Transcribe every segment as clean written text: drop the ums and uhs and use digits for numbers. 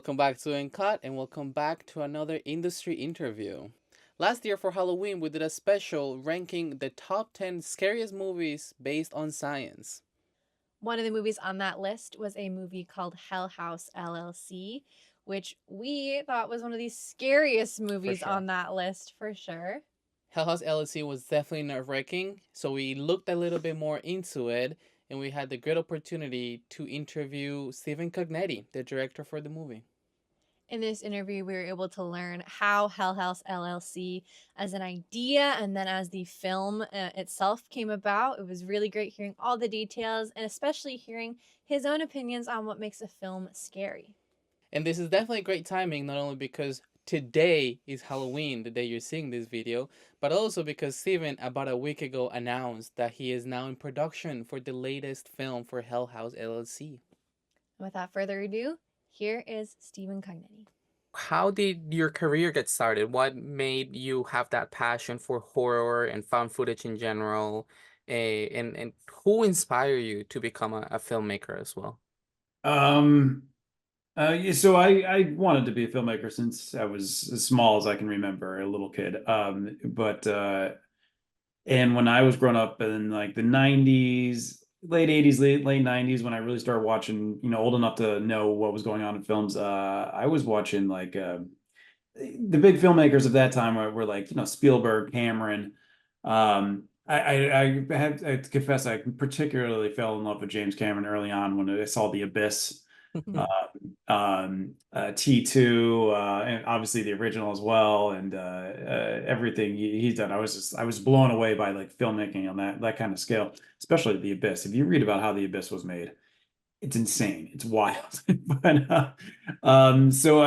Welcome back to Uncut and welcome back to another industry interview. Last year for Halloween, we did a special ranking the top 10 scariest movies based on science. One of the movies on that list was a movie called Hell House LLC, which we thought was one of the scariest For movies sure. on that list for sure. Hell House LLC was definitely nerve wracking, so we looked a little bit more into it and we had the great opportunity to interview Stephen Cognetti, the director for the movie. In this interview, we were able to learn how Hell House LLC as an idea and then as the film itself came about. It was really great hearing all the details and especially hearing his own opinions on what makes a film scary. And this is definitely great timing, not only because today is Halloween, the day you're seeing this video, but also because Steven, about a week ago, announced that he is now in production for the latest film for Hell House LLC. Without further ado, here is Stephen Cognetti. How did your career get started? What made you have that passion for horror and found footage in general? And who inspired you to become a filmmaker as well? Um, yeah, so I wanted to be a filmmaker since I was as small as I can remember, a little kid. And when I was growing up in like the 90s, late 80s, late 90s, when I really started watching, old enough to know what was going on in films, I was watching like the big filmmakers of that time were like, Spielberg, Cameron. I had to confess, I particularly fell in love with James Cameron early on when I saw The Abyss, uh, T2, and obviously the original as well, and everything he's done. I was blown away by like filmmaking on that kind of scale, especially The Abyss. If you read about how The Abyss was made, it's insane. It's wild. But so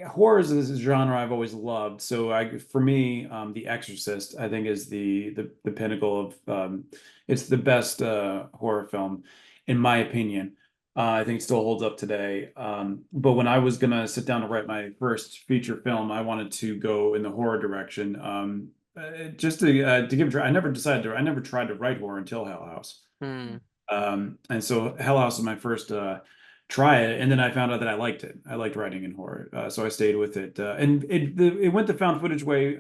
horror is a genre I've always loved. So for me, The Exorcist, I think is the pinnacle of it's the best horror film in my opinion. I think it still holds up today. But when I was gonna sit down to write my first feature film, I wanted to go in the horror direction. Just to give it a try. I never tried to write horror until Hell House. Hmm. And so Hell House was my first try it, and then I found out that I liked it. I liked writing in horror, so I stayed with it. And it went the found footage way,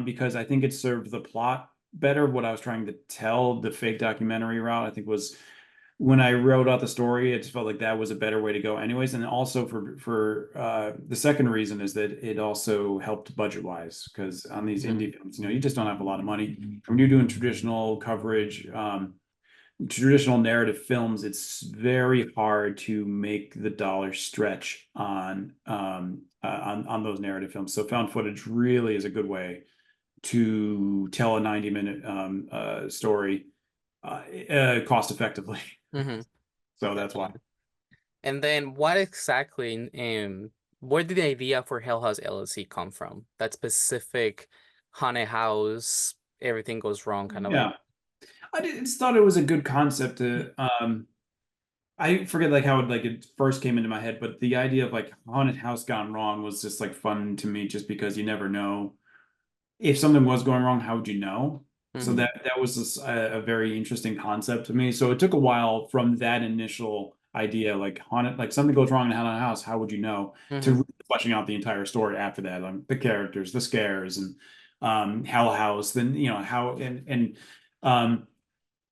because I think it served the plot better. What I was trying to tell, the fake documentary route, I think was when I wrote out the story, it just felt like that was a better way to go, anyways. And also for the second reason is that it also helped budget wise, because on these Hmm. indie films, you just don't have a lot of money when you're doing traditional coverage. Traditional narrative films, it's very hard to make the dollar stretch on those narrative films. So found footage really is a good way to tell a 90-minute story cost effectively. Hmm. So that's why. And then what exactly, where did the idea for Hell House LLC come from? That specific haunted house, everything goes wrong kind of idea. Yeah, just thought it was a good concept to I forget like how it first came into my head, but the idea of like haunted house gone wrong was just like fun to me, just because you never know if something was going wrong, how would you know? So Hmm. that was just a very interesting concept to me. So it took a while from that initial idea, like haunted, like something goes wrong in a haunted house, how would you know? To Hmm. really fleshing out the entire story after that, the characters, the scares, and Hell House. Then how and um,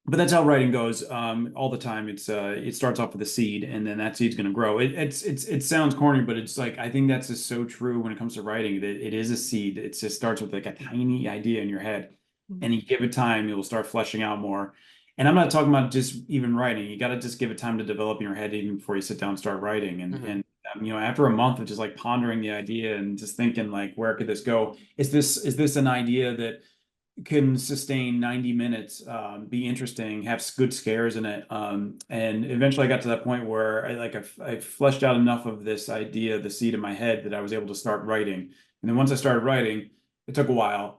but that's how writing goes all the time. It starts off with a seed, and then that seed's going to grow. It sounds corny, but it's like I think that's just so true when it comes to writing. That it is a seed. It just starts with like a tiny idea in your head, and you give it time, it will start fleshing out more. And I'm not talking about just even writing. You got to just give it time to develop in your head even before you sit down and start writing. Hmm. And after a month of just like pondering the idea and just thinking like, where could this go? Is this an idea that can sustain 90 minutes, be interesting, have good scares in it. And eventually I got to that point where I fleshed out enough of this idea, the seed in my head, that I was able to start writing. And then once I started writing, it took a while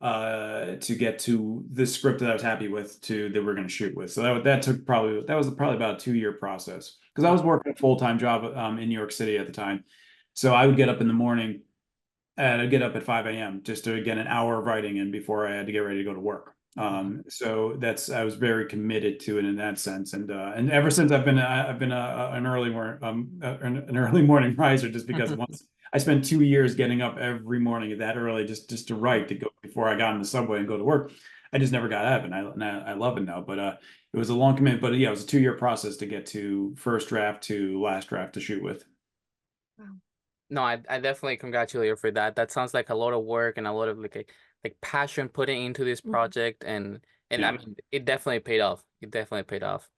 to get to the script that I was happy with to that we're going to shoot with. So that was probably about a 2 year process, because I was working a full-time job in New York City at the time. So I would get up in the morning and I'd get up at 5 a.m. just to get an hour of writing in before I had to get ready to go to work. So I was very committed to it in that sense, and ever since I've been an early morning riser, just because once I spent 2 years getting up every morning that early just to write, to go before I got on the subway and go to work. I just never got up, and I love it now. But it was a long commitment. But yeah, it was a 2 year process to get to first draft to last draft to shoot with. Wow. No, I definitely congratulate you for that. That sounds like a lot of work and a lot of like passion putting into this Mhm. project, and I Yeah, mean it definitely paid off. It definitely paid off.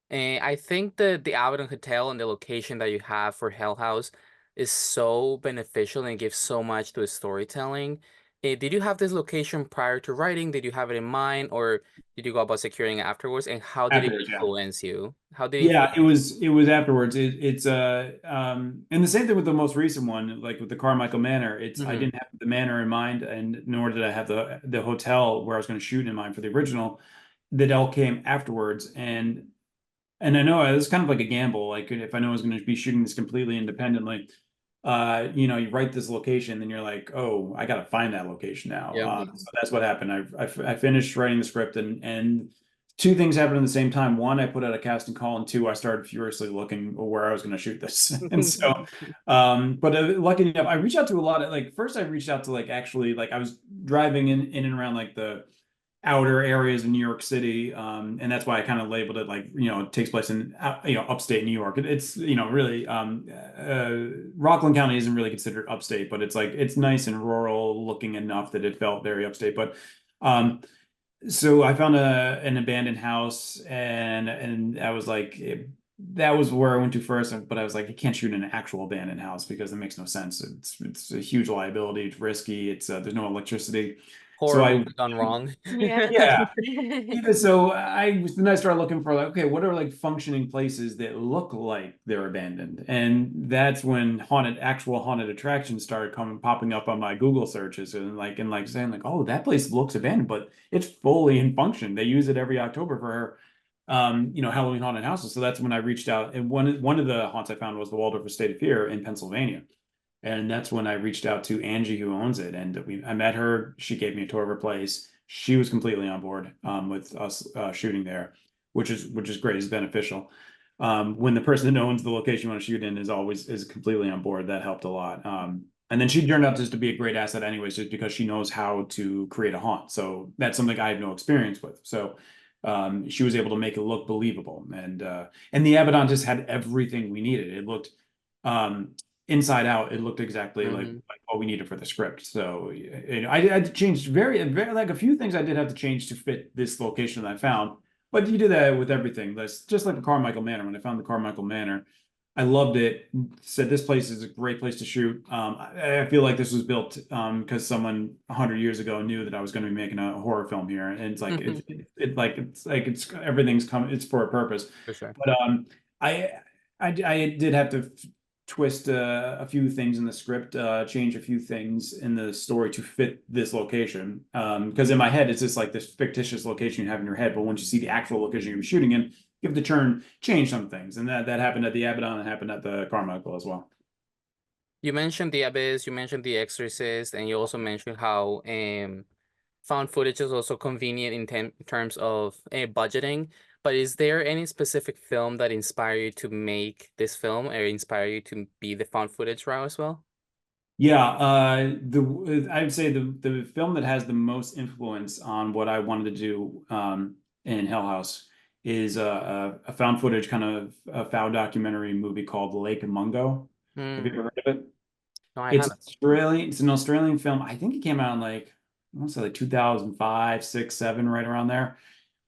And I think the Avalon Hotel and the location that you have for Hell House is so beneficial and gives so much to the storytelling. Did you have this location prior to writing? Did you have it in mind, or did you go about securing it afterwards? And how did it afterwards, yeah. influence you? How did it Yeah, influence? it was afterwards. It's and the same thing with the most recent one, like with the Carmichael Manor. It's I Mm-hmm. didn't have the manor in mind, and nor did I have the hotel where I was going to shoot in mind for the original. That all came afterwards, and I know it was kind of like a gamble. Like if I know I was going to be shooting this completely independently, you write this location, then you're like, oh, I got to find that location now. Yep. Yeah. So that's what happened. I finished writing the script, and two things happened at the same time. One, I put out a casting call, and two, I started furiously looking where I was going to shoot this. And so, but lucky enough, I reached out to a lot of like. First, I reached out to like actually like I was driving in and around like the outer areas in New York City, and that's why I kind of labeled it like it takes place in upstate New York. It's really Rockland County isn't really considered upstate, but it's like it's nice and rural looking enough that it felt very upstate. But um, so I found an abandoned house, and I was like. That was where I went to first, but I was like, you can't shoot in an actual abandoned house because it makes no sense. It's a huge liability. It's risky. It's there's no electricity. So Horror I movie gone wrong. Yeah. yeah, even so, then I started looking for like, okay, what are like functioning places that look like they're abandoned? And that's when actual haunted attractions started popping up on my Google searches, and saying like, oh, that place looks abandoned, but it's fully in function. They use it every October for Halloween haunted houses. So that's when I reached out, and one of the haunts I found was the Waldorf Estate of Fear in Pennsylvania. And that's when I reached out to Angie, who owns it, and I met her. She gave me a tour of her place. She was completely on board with us shooting there, which is great. It's beneficial. When the person that owns the location you want to shoot in is completely on board, that helped a lot. And then she turned out just to be a great asset, anyways, just because she knows how to create a haunt. So that's something I have no experience with. So she was able to make it look believable, and the Abaddon just had everything we needed. It looked um, inside out, it looked exactly Hmm. like what we needed for the script. So I changed very like a few things I did have to change to fit this location that I found. But you do that with everything. That's just like the Carmichael Manor. When I found the Carmichael Manor, I loved it. Said this place is a great place to shoot. I feel like this was built because someone 100 years ago knew that I was going to be making a horror film here, and it's like it's everything's come. It's for a purpose. For sure. But I I did have to twist a few things in the script, change a few things in the story to fit this location. Because in my head, it's just like this fictitious location you have in your head, but once you see the actual location you're shooting in, you have to change some things, and that happened at the Abaddon and happened at the Carmichael as well. You mentioned The Abyss, you mentioned The Exorcist, and you also mentioned how found footage is also convenient in terms of budgeting. But is there any specific film that inspired you to make this film or inspire you to be the found footage route as well? Yeah, the I would say the film that has the most influence on what I wanted to do in Hell House is a found footage kind of a found documentary movie called Lake Mungo. Have you Hmm. ever heard of it? No, I It's haven't. Australian. It's an Australian film. I think it came out in like I want to say like 2005, 6, 7, right around there.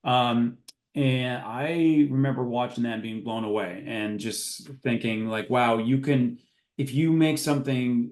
Um, and I remember watching that and being blown away and just thinking like, wow, if you make something,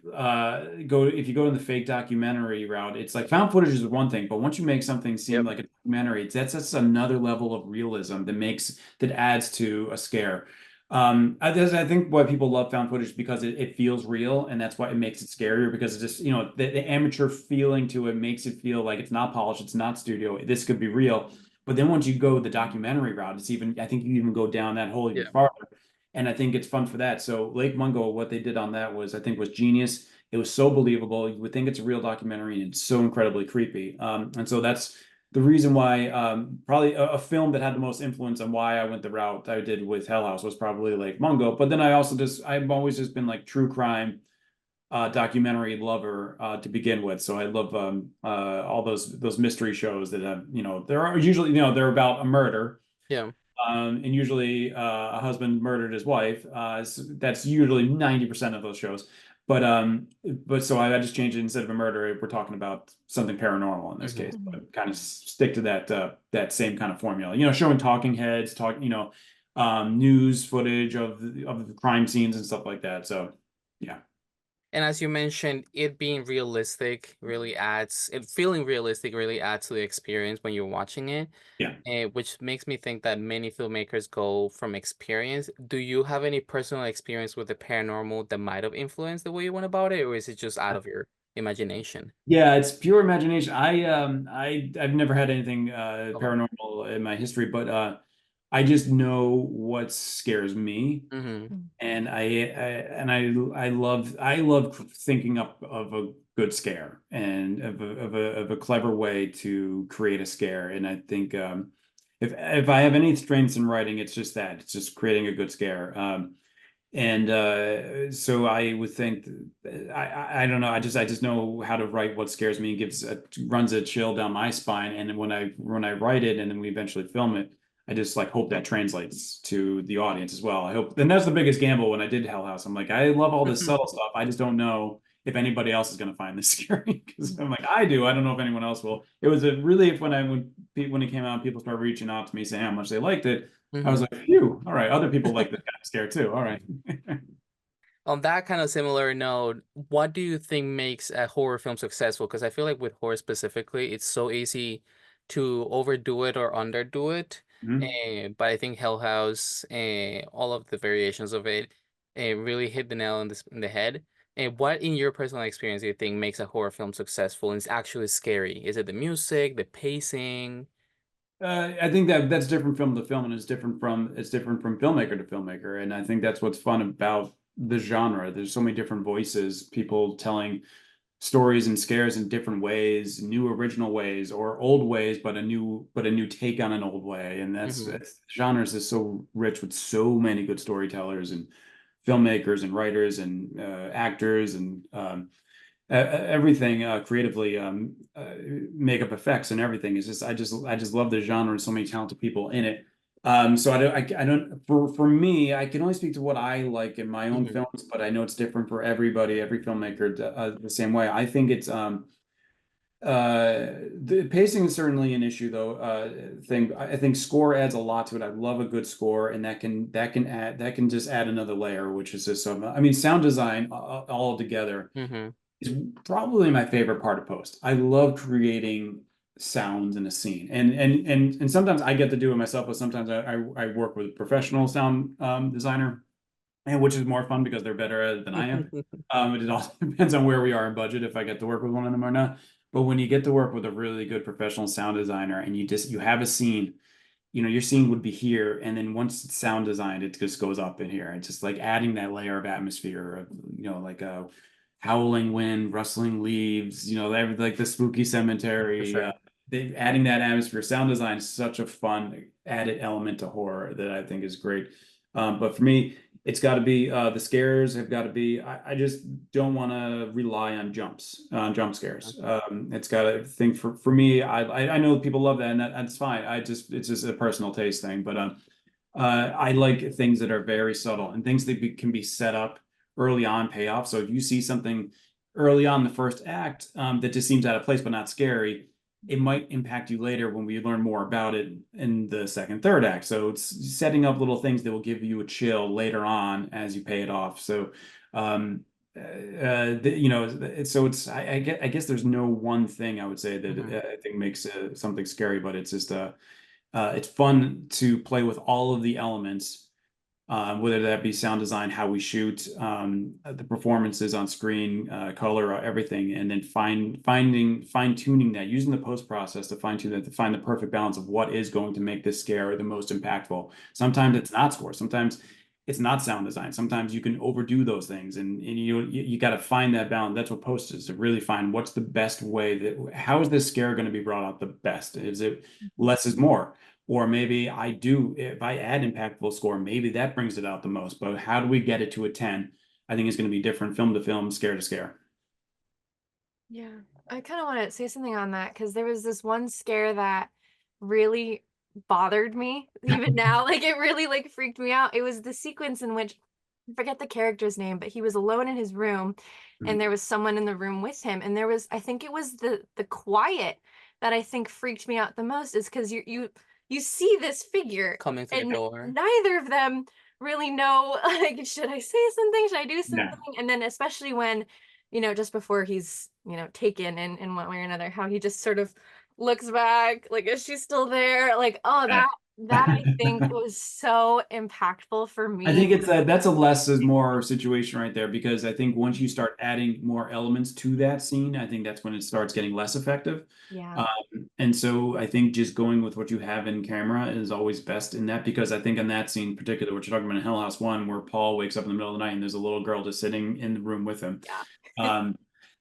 if you go in the fake documentary route, it's like found footage is one thing, but once you make something seem Yep. like a documentary, that's another level of realism that adds to a scare. I think why people love found footage because it feels real, and that's why it makes it scarier because it just, the amateur feeling to it makes it feel like it's not polished, it's not studio. This could be real. But then once you go the documentary route, I think you even go down that hole even Yeah. farther. And I think it's fun for that. So Lake Mungo, what they did on that I think, was genius. It was so believable. You would think it's a real documentary, and it's so incredibly creepy. And so the reason why probably a film that had the most influence on why I went the route I did with Hell House was probably like Mungo. But then I've always just been like true crime documentary lover to begin with. So I love all those mystery shows that have, there are usually, they're about a murder. Yeah. And usually a husband murdered his wife. That's usually 90% of those shows. But so I just changed it instead of a murder, we're talking about something paranormal in this Hmm. case, Mhm. but kind of stick to that same kind of formula. Showing talking heads, news footage of the crime scenes and stuff like that. So yeah. And as you mentioned, it being realistic feeling realistic really adds to the experience when you're watching it. Yeah. Which makes me think that many filmmakers go from experience. Do you have any personal experience with the paranormal that might have influenced the way you went about it, or is it just out of your imagination? Yeah, it's pure imagination. I've never had anything Okay. paranormal in my history, but I just know what scares me, Mm-hmm. and I love thinking up of a good scare and of a clever way to create a scare. And I think if I have any strengths in writing, it's just that. It's just creating a good scare. And so I would think I don't know. I just know how to write what scares me and runs a chill down my spine. And then when I write it and then we eventually film it, I just like hope that translates to the audience as well. I hope, and that's the biggest gamble when I did Hell House. I'm like, I love all this subtle stuff. I just don't know if anybody else is going to find this scary because I'm like, I do. I don't know if anyone else will. It was a relief when it came out, people started reaching out to me saying how much they liked it. I was Mm-hmm. like, phew, all right, other people like this kind of scare too. All right. On that kind of similar note, what do you think makes a horror film successful? Because I feel like with horror specifically, it's so easy to overdo it or underdo it. Mhm. But I think Hell House, all of the variations of it, really hit the nail in the head. And what, in your personal experience, do you think makes a horror film successful and is actually scary? Is it the music, the pacing? I think that's different film to film, and it's different from filmmaker to filmmaker, and I think that's what's fun about the genre. There's so many different voices, people telling stories and scares in different ways, new original ways, or old ways, but a new take on an old way. And Mm-hmm. genres is so rich with so many good storytellers and filmmakers and writers and actors and everything creatively, makeup effects and everything is just I just love the genre and so many talented people in it. So I don't for me I can only speak to what I like in my own Mm-hmm. films, but I know it's different for everybody, every filmmaker the same way. I think it's the pacing is certainly an issue though. Thing I think score adds a lot to it. I love a good score, and that can just add another layer, which is just so. I mean, sound design all together Mm-hmm. is probably my favorite part of post. I love creating sounds in a scene, and sometimes I get to do it myself, but sometimes I work with a professional sound designer, and which is more fun because they're better at it than I am. It all depends on where we are in budget if I get to work with one of them or not. But when you get to work with a really good professional sound designer and you have a scene, your scene would be here, and then once it's sound designed, it just goes up in here. It's just like adding that layer of atmosphere of, like a howling wind, rustling leaves, like the spooky For cemetery. sure. Adding that atmosphere, sound design is such a fun added element to horror that I think is great. But for me, it's got to be the scares have got to be. I just don't want to rely on jump scares. It's got to think for me. I know people love that, and that's fine. It's just a personal taste thing. But I like things that are very subtle and things that can be set up early on, pay off. So if you see something early on in the first act that just seems out of place but not scary, it might impact you later when we learn more about it in the second, third act. So it's setting up little things that will give you a chill later on as you pay it off. So, so I guess there's no one thing I would say that Mm-hmm. I think makes something scary, but it's just it's fun to play with all of the elements, whether that be sound design, how we shoot, the performances on screen, color, everything, and then fine tuning that, using the post process to fine tune that, to find the perfect balance of what is going to make this scare the most impactful. Sometimes it's not score. Sometimes it's not sound design. Sometimes you can overdo those things, and you got to find that balance. That's what post is, to really find what's the best way, that how is this scare going to be brought out the best? Is it less is more? Or maybe if I add impactful score, maybe that brings it out the most. But how do we get it to a 10? I think it's going to be different film to film, scare to scare. Yeah. I kind of want to say something on that because there was this one scare that really bothered me even now. Like it really like freaked me out. It was the sequence in which I forget the character's name, but he was alone in his room and there was someone in the room with him. And there was, I think it was the quiet that I think freaked me out the most, is because you see this figure Coming through the and door. neither of them really know like, should I say something? Should I do Yeah. something? And then especially when, just before he's, taken in one way or another, how he just sort of looks back, like, is she still there? Like, oh, that I think was so impactful for I me. think that's a less is more situation right there, because I think once you start adding more elements to that scene, I think that's when it starts getting less effective. Yeah. And so I think just going with what you have in camera is always best in that, because I think in that scene in particular, what you're talking about in Hell House 1, where Paul wakes up in the middle of the night and there's a little girl just sitting in the room with him. Yeah. Um,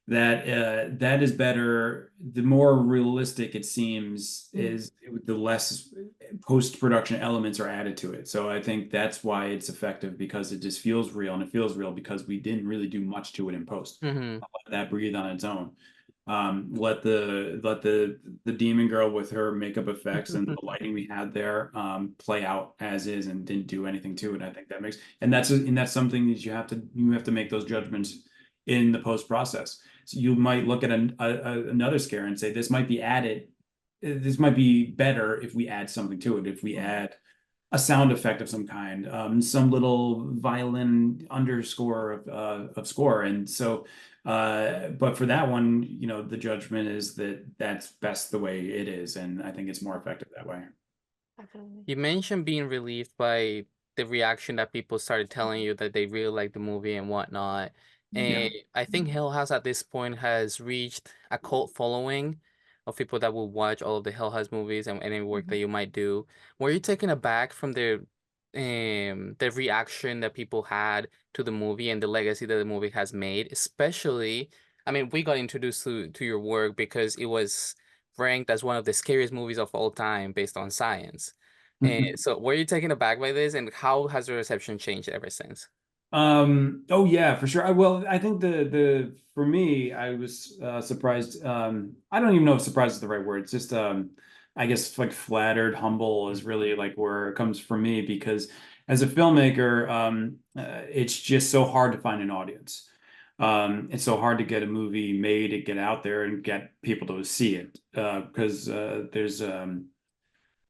that is better. The more realistic it seems is, the less post-production elements are added to it. So I think that's why it's effective, because it just feels real, and it feels real because we didn't really do much to it in post. Mm-hmm. Let that breathe on its own. Let the demon girl with her makeup effects and the lighting we had there play out as is, and didn't do anything to it. I think that makes, and that's something that you have to make those judgments in the post process. So you might look at another scare and say, this might be added, this might be better if we add something to it, if we add a sound effect of some kind, some little violin underscore of score. And so, but for that one, the judgment is that that's best the way it is, and I think it's more effective that way. Definitely. You mentioned being relieved by the reaction that people started telling you that they really like the movie and whatnot. Yeah. And I think Hill House at this point has reached a cult following of people that will watch all of the Hill House movies and any work that you might do. Were you taken aback from the reaction that people had to the movie and the legacy that the movie has made? Especially, I mean, we got introduced to your work because it was ranked as one of the scariest movies of all time based on science. So were you taken aback by this, and how has the reception changed ever since? Oh yeah, for sure. Well, I think the for me, I was surprised. I don't even know if surprised is the right word. It's just I guess like flattered, humble is really like where it comes from me, because as a filmmaker, it's just so hard to find an audience. It's so hard to get a movie made and get out there and get people to see it, because there's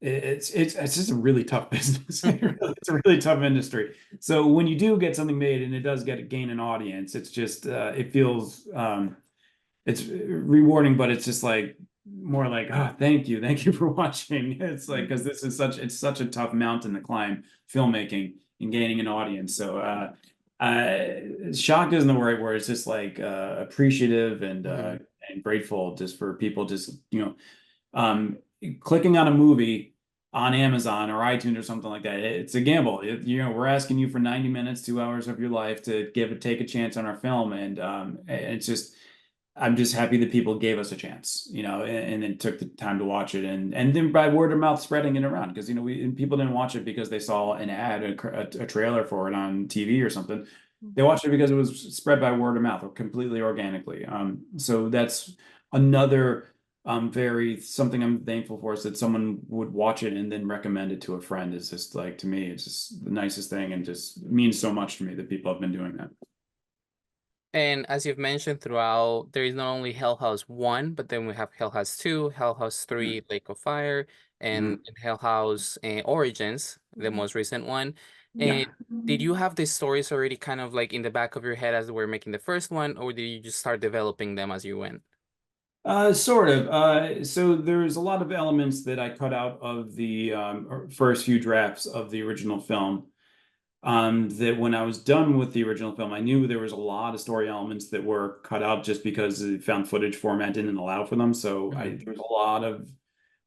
it's just a really tough business. It's a really tough industry. So when you do get something made and it does gain an audience, it's just it feels it's rewarding, but it's just like more like, oh, thank you for watching. It's like, because it's such a tough mountain to climb, filmmaking and gaining an audience. So shock isn't the right word. It's just like appreciative Mhm. and grateful just for people just um, clicking on a movie on Amazon or iTunes or something like that. It's a gamble. We're asking you for 90 minutes, 2 hours of your life to take a chance on our film, and it's just. I'm just happy that people gave us a chance, and then took the time to watch it, and then by word of mouth spreading it around, because people didn't watch it because they saw an ad, a trailer for it on TV or something. They watched it because it was spread by word of mouth or completely organically. So that's another very something I'm thankful for, is that someone would watch it and then recommend it to a friend. It's just like, to me, it's just the nicest thing, and just means so much to me that people have been doing that. And as you've mentioned throughout, there is not only Hell House 1, but then we have Hell House 2, Hell House Yeah. 3, Lake of Fire, and Mhm. Hell House Origins, the most recent one. And Yeah. did you have these stories already kind of like in the back of your head as we were making the first one, or did you just start developing them as you went? Sort of. So there's a lot of elements that I cut out of the first few drafts of the original film. That when I was done with the original film, I knew there was a lot of story elements that were cut out just because the found footage format didn't allow for them. So Mhm. there was a lot of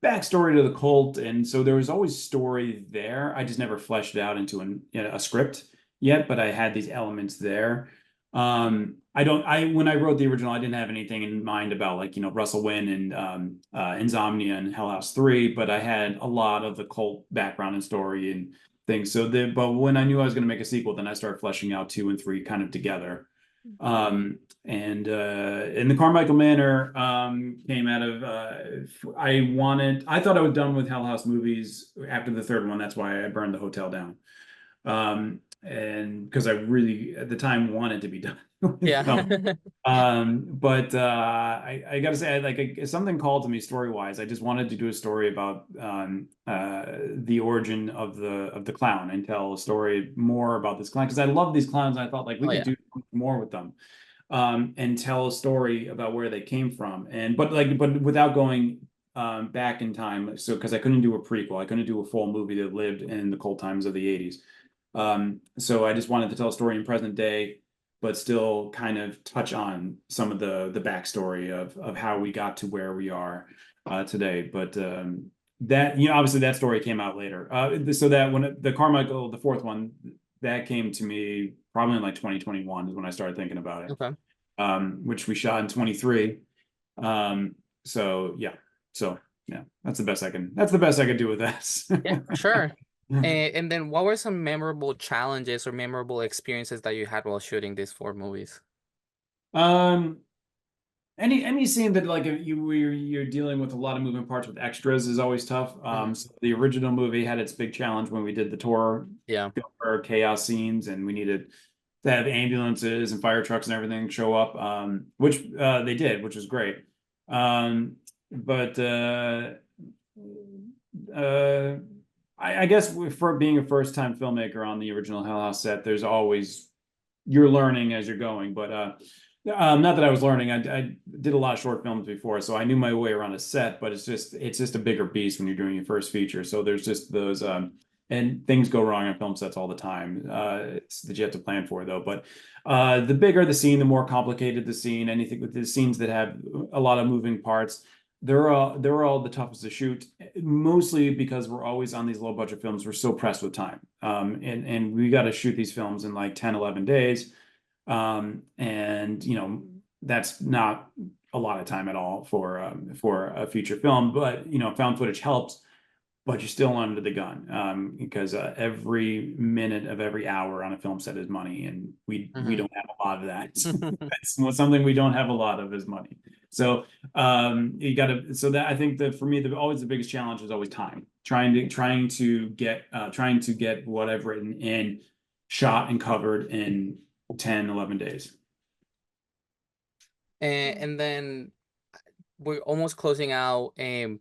backstory to the cult, and so there was always story there. I just never fleshed it out into a script. yet, but I had these elements there. When I wrote the original, I didn't have anything in mind about like, Russell Wynn and Insomnia and Hell House 3, but I had a lot of the cult background and story and things. But when I knew I was going to make a sequel, then I started fleshing out 2 and 3 kind of together. And the Carmichael Manor came out of I thought I was done with Hell House movies after the third one. That's why I burned the hotel down. And because I really at the time wanted to be done with Yeah. film. But I gotta say, something called to me story wise. I just wanted to do a story about the origin of the clown and tell a story more about this clown because I love these clowns. And I thought like we Oh could yeah. do more with them, and tell a story about where they came from. But without going back in time. So because I couldn't do a prequel, I couldn't do a full movie that lived in the cold times of the 80s. So I just wanted to tell a story in present day, but still kind of touch on some of the backstory of how we got to where we are today. But that obviously that story came out later. So that when the Carmichael, the fourth one, that came to me probably in like 2021 is when I started thinking about it. Okay. Which we shot in 23. So yeah, that's the best I can. That's the best I could do with this. Yeah, for sure. And then what were some memorable challenges or memorable experiences that you had while shooting these 4 movies? Um, any scene that like you're dealing with a lot of moving parts with extras is always tough. So the original movie had its big challenge when we did the tour Yeah. for chaos scenes, and we needed to have ambulances and fire trucks and everything show up, which they did, which was great. But uh, I guess for being a first time filmmaker on the original Hell House set, there's always you're learning as you're going. But not that I was learning. I did a lot of short films before, so I knew my way around a set. But it's just a bigger beast when you're doing your first feature. So there's just those and things go wrong on film sets all the time. It's that you have to plan for though. But the bigger the scene, the more complicated the scene. Anything with the scenes that have a lot of moving parts, they're all the toughest to shoot, mostly because we're always on these low budget films. We're so pressed with time. And we got to shoot these films in like 10, 11 days. And that's not a lot of time at all for a feature film, but found footage helps, but you're still under the gun, because every minute of every hour on a film set is money, and we don't have a lot of that. That's something we don't have a lot of is money. So you got to. So that I think that for me, always the biggest challenge is always time. Trying to get what I've written in shot and covered in 10, 11 days. And then we're almost closing out. A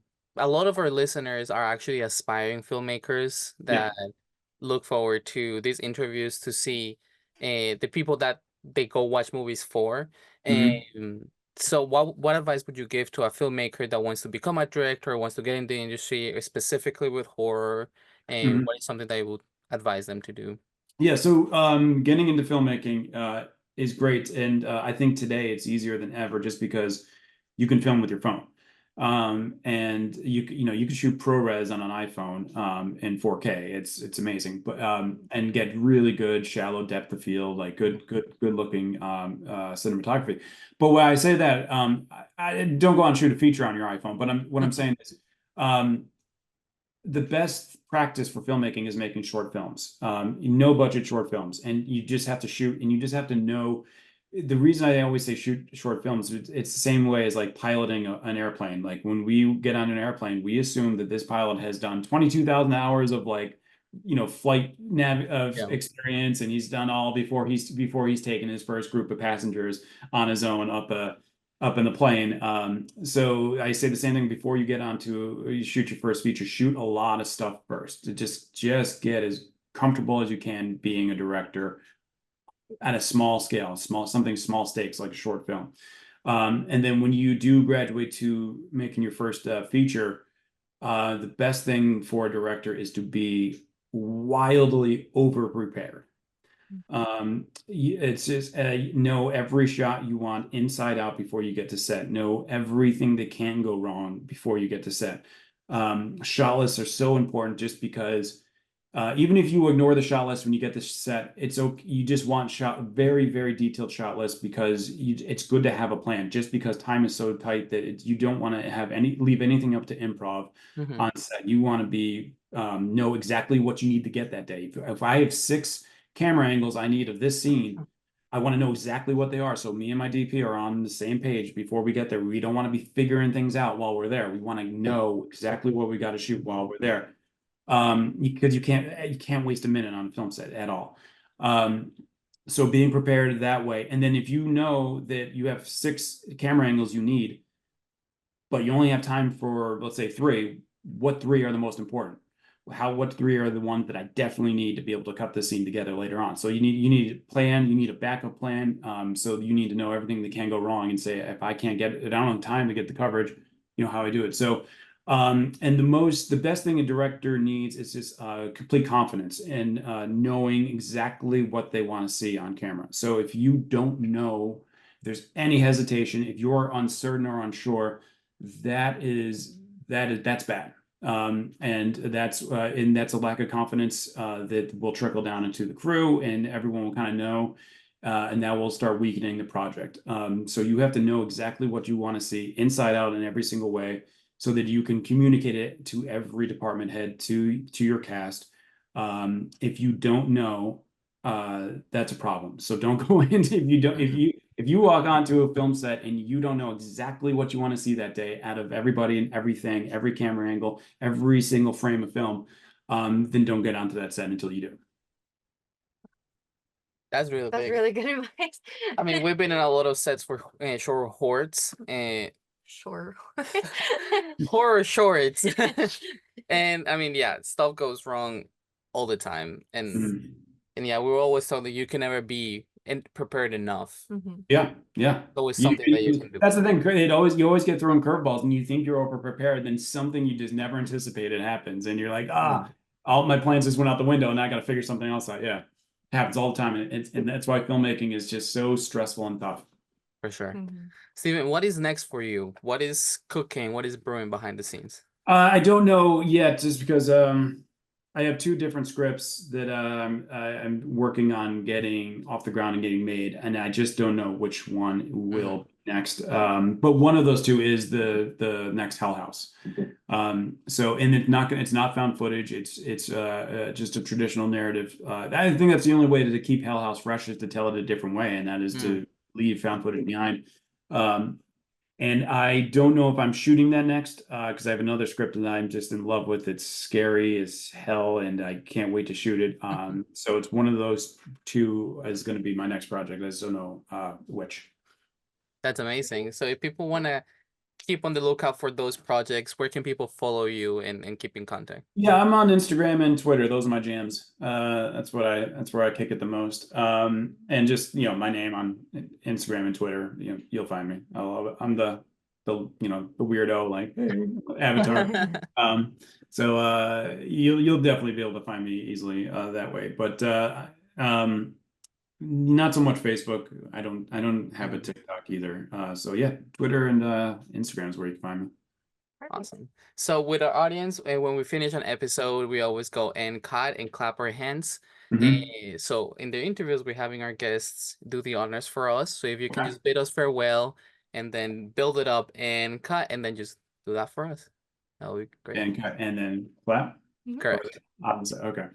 lot of our listeners are actually aspiring filmmakers Yeah. that look forward to these interviews to see the people that they go watch movies for. Mhm. So what advice would you give to a filmmaker that wants to become a director, wants to get in the industry, specifically with horror? And Mhm. what is something that you would advise them to do? Yeah, so getting into filmmaking is great, and I think today it's easier than ever just because you can film with your phone, and you can shoot ProRes on an iPhone in 4K. It's amazing, but and get really good shallow depth of field, like good looking cinematography. But when I say that, I don't go out and shoot a feature on your iPhone. But what I'm saying is. The best practice for filmmaking is making short films, no budget short films, and you just have to shoot, and you just have to know. The reason I always say shoot short films, it's the same way as like piloting an airplane. Like when we get on an airplane, we assume that this pilot has done 22,000 hours of like, flight nav of Yeah. experience, and he's done all before he's taken his first group of passengers on his own up in the plane. So I say the same thing before you get onto you shoot your first feature. Shoot a lot of stuff first to just get as comfortable as you can being a director at a small scale, small stakes like a short film. And then when you do graduate to making your first feature, the best thing for a director is to be wildly over prepared. It's just know every shot you want inside out before you get to set. Know everything that can go wrong before you get to set. Shot lists are so important just because Even if you ignore the shot list when you get the set, it's okay. You just want very, very detailed shot list because it's good to have a plan. Just because time is so tight that you don't want to leave anything up to improv Mm-hmm. on set. You want to know exactly what you need to get that day. If I have 6 camera angles I need of this scene, I want to know exactly what they are. So me and my DP are on the same page before we get there. We don't want to be figuring things out while we're there. We want to know exactly what we got to shoot while we're there. Because you can't waste a minute on a film set at all. So being prepared that way, and then if you know that you have 6 camera angles you need, but you only have time for, let's say, 3, what 3 are the most important? What 3 are the ones that I definitely need to be able to cut this scene together later on? So you need a plan, you need a backup plan. So you need to know everything that can go wrong and say, if I can't get it, I don't have time to get the coverage, how I do it. So and the best thing a director needs is just complete confidence and knowing exactly what they want to see on camera. So if you don't know, if there's any hesitation, if you're uncertain or unsure, that's bad. And that's a lack of confidence that will trickle down into the crew, and everyone will kind of know, and that will start weakening the project. So you have to know exactly what you want to see inside out in every single way, so that you can communicate it to every department head, to your cast. If you don't know, that's a problem. So don't go into if you walk onto a film set and you don't know exactly what you want to see that day out of everybody and everything, every camera angle, every single frame of film, then don't get onto that set until you do. That's really That's big. really good advice. I mean, we've been in a lot of sets for short hordes and Sure. horror shorts. And I mean, yeah, stuff goes wrong all the time. And yeah, we were always told that you can never be prepared enough. Mhm. Yeah, yeah. It's always something that you can do. That's the thing. You always get thrown curveballs, and you think you're over prepared, then something you just never anticipated happens, and you're like, all my plans just went out the window, and I got to figure something else out. Yeah, happens all the time, and that's why filmmaking is just so stressful and tough. For sure. Mhm. Steven, what is next for you? What is cooking? What is brewing behind the scenes? I don't know yet, just because I have 2 different scripts that I'm working on getting off the ground and getting made, and I just don't know which one will be next. But one of those 2 is the next Hell House. So, and it's not found footage. It's just a traditional narrative. I think that's the only way to keep Hell House fresh, is to tell it a different way, and that is to leave found footage behind. And I don't know if I'm shooting that next, because I have another script that I'm just in love with. It's scary as hell, and I can't wait to shoot it. So it's one of those 2 is going to be my next project. I just don't know which. That's amazing. So if people want to keep on the lookout for those projects, where can people follow you and keep in contact? Yeah, I'm on Instagram and Twitter. Those are my jams. That's where I kick it the most. And just, my name on Instagram and Twitter, you'll find me. I'm the weirdo, like, hey, avatar. So you'll definitely be able to find me easily that way. But not so much Facebook. I don't have a TikTok either. So yeah, Twitter and Instagram is where you can find me. Awesome. So with our audience, and when we finish an episode, we always go and cut and clap our hands. So in the interviews, we're having our guests do the honors for us. So if you can just bid us farewell and then build it up and cut, and then just do that for us, that would be great. And then clap. Correct. Opposite. Okay.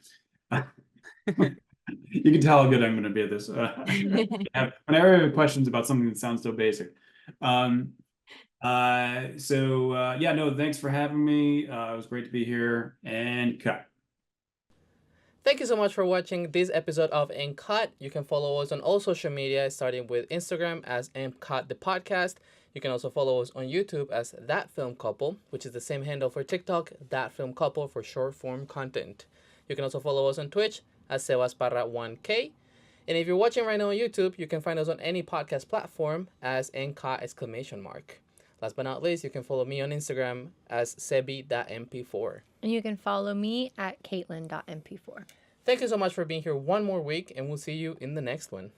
You can tell how good I'm going to be at this. Whenever I have questions about something that sounds so basic. Yeah, no, thanks for having me. It was great to be here, and cut. Thank you so much for watching this episode of Cut. You can follow us on all social media, starting with Instagram as Cut the podcast. You can also follow us on YouTube as That Film Couple, which is the same handle for TikTok, That Film Couple, for short form content. You can also follow us on Twitch as Sebasparra1K. And if you're watching right now on YouTube, you can find us on any podcast platform as !! Last but not least, you can follow me on Instagram as sebi.mp4. And you can follow me at caitlin.mp4. Thank you so much for being here one more week, and we'll see you in the next one.